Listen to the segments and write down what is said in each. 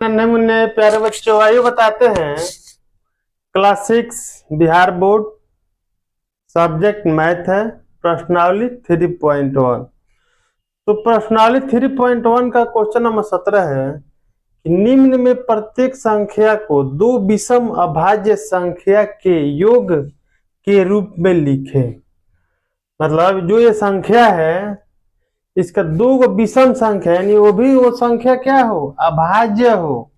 नन्हे मुन्ने प्यारे बच्चों, आइए बताते हैं। Class 6 Bihar board, subject math है। प्रश्नावली 3.1। तो प्रश्नावली 3.1 का क्वेश्चन नंबर 17 है कि निम्न में प्रत्येक संख्या को दो विषम अभाज्य संख्या के योग के रूप में लिखें। मतलब जो ये संख्या है इसका दो विषम संख्या, यानी वो भी वो संख्या क्या हो, अभाज्य हो,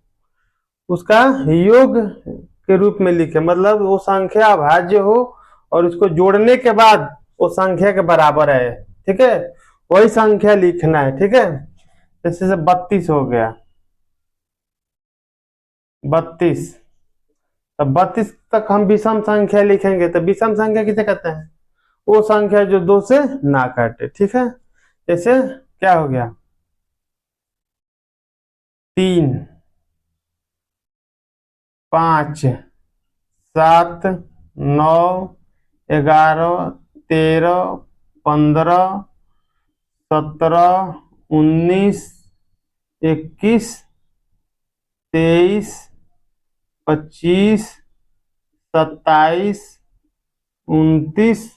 उसका योग के रूप में लिखे। मतलब वो संख्या अभाज्य हो और उसको जोड़ने के बाद वो संख्या के बराबर है। ठीक है, वही संख्या लिखना है। ठीक है, जैसे से 32 हो गया, 32। तब 32 तक हम विषम संख्या लिखेंगे। तो विषम संख्या किसे कहते हैं? वो संख्या जो दो से ना काटे। ठीक है, जैसे क्या हो गया, 3, 5, 7, 9, 11, 13, 15, 17, 19, 21, 23, 25, 27, 29,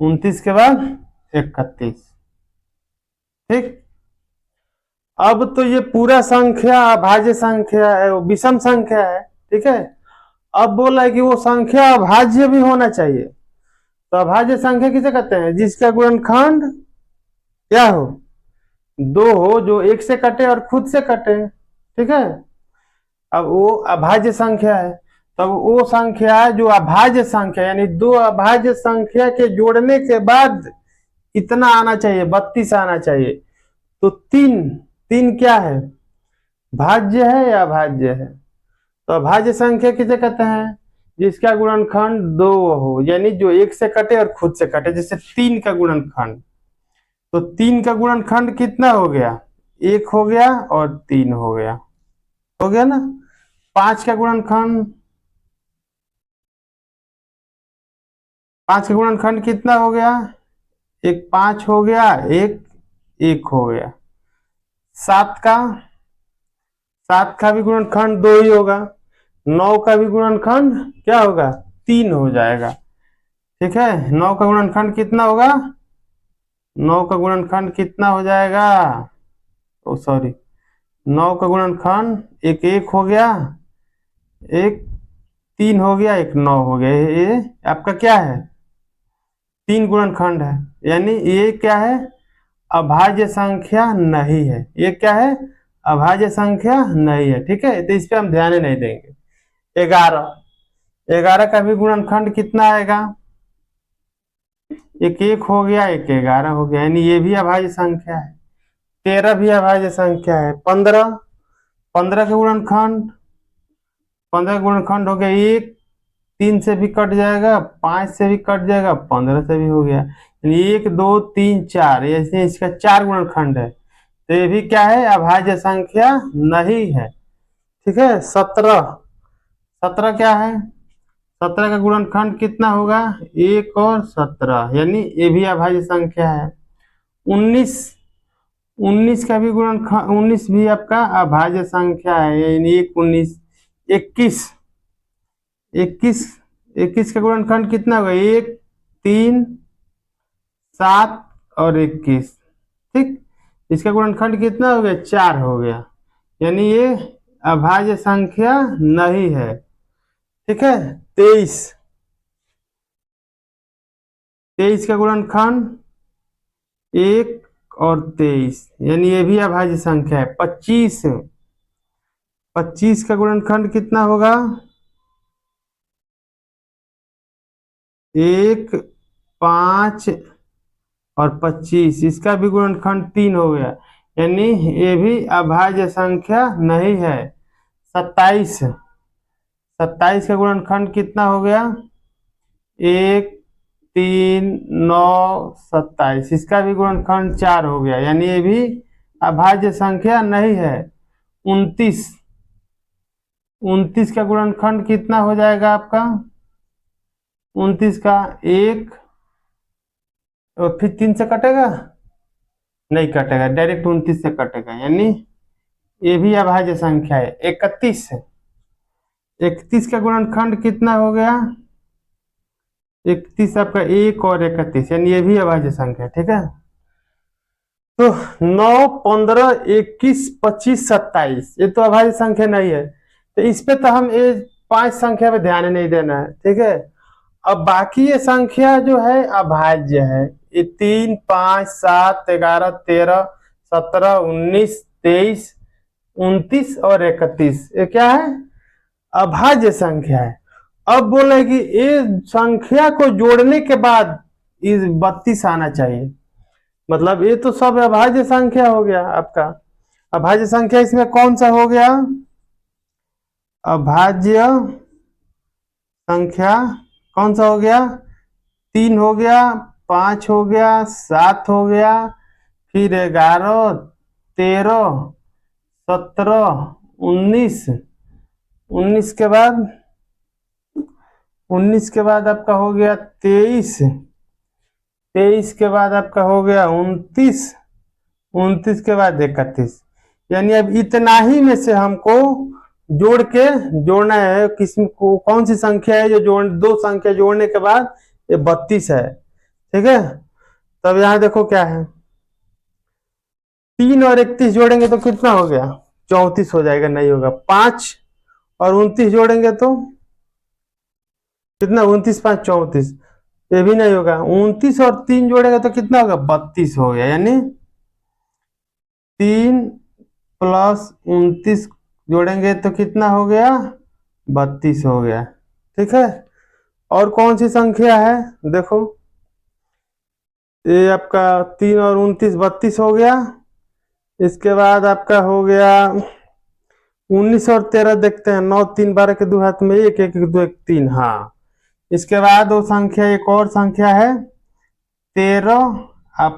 29 के बाद 31। ठीक, अब तो ये पूरा संख्या अभाज्य संख्या है, वो विषम संख्या है। ठीक है, अब बोला है कि वो संख्या अभाज्य भी होना चाहिए। तो अभाज्य संख्या किसे कहते हैं? जिसका गुणनखंड क्या हो, दो हो, जो एक से कटे और खुद से कटे। ठीक है, अब वो अभाज्य संख्या है। तब वो संख्या जो अभाज्य संख्या, यानी दो अभाज्य संख्या के जोड़ने के बाद इतना आना चाहिए, 32 आना चाहिए। तो तीन, तीन क्या है, भाज्य है या अभाज्य है? तो अभाज्य संख्या किसे कहते हैं? जिसका गुणनखंड दो हो, यानी जो एक से कटे और खुद से कटे। जैसे 3 का गुणनखंड, तो 3 का गुणनखंड कितना हो गया? 1 हो गया और 3 हो गया ना। 5 का गुणनखंड, 5 का गुणनखंड कितना हो गया? एक 5 हो गया, एक 1 हो गया। 7 का, 7 का भी गुणनखंड 2 ही होगा। 9 का भी गुणनखंड क्या होगा? 3 हो जाएगा। ठीक है, 9 का गुणनखंड कितना होगा? 9 का गुणनखंड कितना हो जाएगा? ओ सॉरी, 9 का गुणनखंड एक 1 हो गया, एक 3 हो गया, एक 9 हो गया। ये आपका क्या है? 3 गुणनखंड है, यानी ये क्या है? अभाज्य संख्या नहीं है। ये क्या है? अभाज्य संख्या नहीं है। ठीक है, तो इस पे हम ध्यान नहीं देंगे। 11, 11 का भी गुणनखंड कितना आएगा? एक 1 हो गया, एक 11 हो गया, यानी ये भी अभाज्य संख्या है। 13 भी अभाज्य संख्या है। 15, 15 का गुणनखंड, 15 गुणनखंड हो गया 1, 3 से भी कट जाएगा, 5 से भी कट जाएगा, 15 से भी हो गया, यानी 1, 2, 3, 4, ऐसे इसका 4 गुणनखंड है। तो ये भी क्या है? अभाज्य संख्या नहीं है। ठीक है, 17, 17 क्या है? 17 का गुणनखंड कितना होगा? 1 और 17, यानी ये भी अभाज्य संख्या है। 19, 19 का भी गुणनखंड, 19 भी आपका अभाज्य संख्या है, यानी 1, 19, 21, 21, 21 का गुणनखंड कितना होगा? 1, 3, 7 और 21। ठीक, इसका गुणनखंड कितना हो गया? 4 हो गया, यानी ये अभाज्य संख्या नहीं है। ठीक है, 23, 23 का गुणनखंड 1 और 23, यानी ये भी अभाज्य संख्या है। 25, 25 का गुणनखंड कितना होगा? 1, 5 और 25, इसका भी गुणनखंड 3 हो गया, यानी ये भी अभाज्य संख्या नहीं है। 27, 27 का गुणनखंड कितना हो गया? 1, 3, 9, 27, इसका भी गुणनखंड 4 हो गया, यानी ये भी अभाज्य संख्या नहीं है। 29, 29 का गुणनखंड कितना हो जाएगा आपका? 29 का 1 और फिर 3 से कटेगा? नहीं कटेगा, डायरेक्ट 29 से कटेगा, यानी ये भी अभाज्य संख्या है। 31 है, 31 का गुणनखंड कितना हो गया? 31 आपका 1 और 31, यानी ये भी अभाज्य संख्या है। ठीक है, तो 9, 15, 21, 25, 27 ये तो अभाज्य संख्या नहीं है, तो इस पे तो हम ये 5 संख्या पे ध्यान नहीं देना है। ठीक है, अब बाकी ये संख्या जो है अभाज्य है, ये 3, 5, 7, 11, 13, 17, 19, 23, 29 और 31 ये क्या है? अभाज्य संख्या है। अब बोले कि ये संख्या को जोड़ने के बाद इस 32 आना चाहिए, मतलब ये तो सब अभाज्य संख्या हो गया आपका। अभाज्य संख्या इसमें कौन सा हो गया? अभाज्य संख्या कौन सा हो गया? 3 हो गया, 5 हो गया, 7 हो गया, फिर 11, 13, 17, 19, 19 के बाद 19 के बाद आपका हो गया 23, 23 के बाद आपका हो गया 29, 29 के बाद 31, यानी अब इतना ही में से हमको जोड़ना है किस को, कौन सी संख्या है जो दो संख्या जोड़ने के बाद ये 32 है। ठीक है, तब यहां देखो क्या है, 3 और 31 जोड़ेंगे तो कितना हो गया? 34 हो जाएगा, नहीं होगा। 5 और 29 जोड़ेंगे तो कितना? 29, 5, 34, ये भी नहीं होगा। 29 और 3 जोड़ेंगे तो कितना होगा? 32 हो गया, यानी 3 प्लस 29 जोड़ेंगे तो कितना हो गया? 32 हो गया। ठीक है, और कौन सी संख्या है देखो, ये आपका 3 और 29 32 हो गया। इसके बाद आपका हो गया 19 और 13 देखते हैं, 9, 3, 12 के दो हाथ में 1, 1, 2, 1, 3। हाँ, इसके बाद वो संख्या एक और संख्या है 13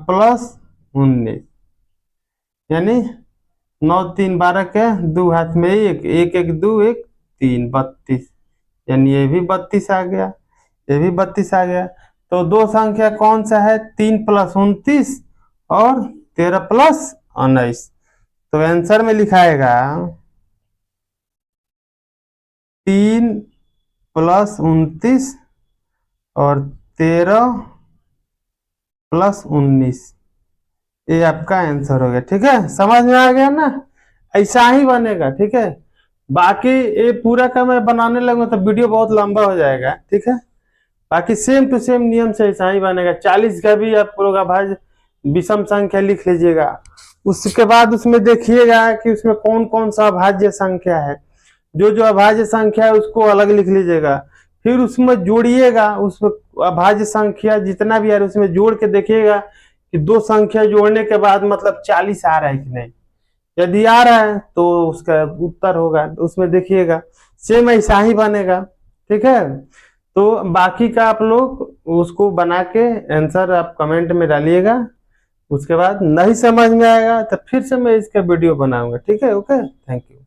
प्लस 19, यानी 9, 3, 12 के दो हाथ में 1, 1, 1, 2, 1, 3, 32, यानी ये भी 32 आ गया, ये भी 32 आ गया। तो दो संख्या कौन सा है? 3 प्लस 29 और 13 प्लस 19। तो आंसर में लिखाएगा 3 प्लस 29 और 13 प्लस 19, ये आपका आंसर हो गया। ठीक है, समझ में आ गया ना? ऐसा ही बनेगा। ठीक है, बाकी ये पूरा का मैं बनाने लगूंगा तो वीडियो बहुत लंबा हो जाएगा। ठीक है, बाकी सेम टू सेम नियम से ऐसा ही बनेगा। 40 का भी आप लोग अभाज्य विषम संख्या लिख लीजिएगा, उसके बाद उसमें देखिएगा कि उसमें कौन कौन सा अभाज्य संख्या है, जो जो अभाज्य संख्या है उसको अलग लिख लीजिएगा, फिर उसमें जोड़िएगा, उसमें अभाज्य संख्या जितना भी है उसमें जोड़ के देखिएगा कि दो संख्या जोड़ने के बाद मतलब 40 आ रहा है कि नहीं। यदि आ रहा है तो उसका उत्तर होगा, उसमें देखिएगा सेम ऐसा ही बनेगा। ठीक है, तो बाकी का आप लोग उसको बना के आंसर आप कमेंट में डालिएगा। उसके बाद नहीं समझ में आएगा तो फिर से मैं इसका वीडियो बनाऊंगा। ठीक है, ओके, थैंक यू।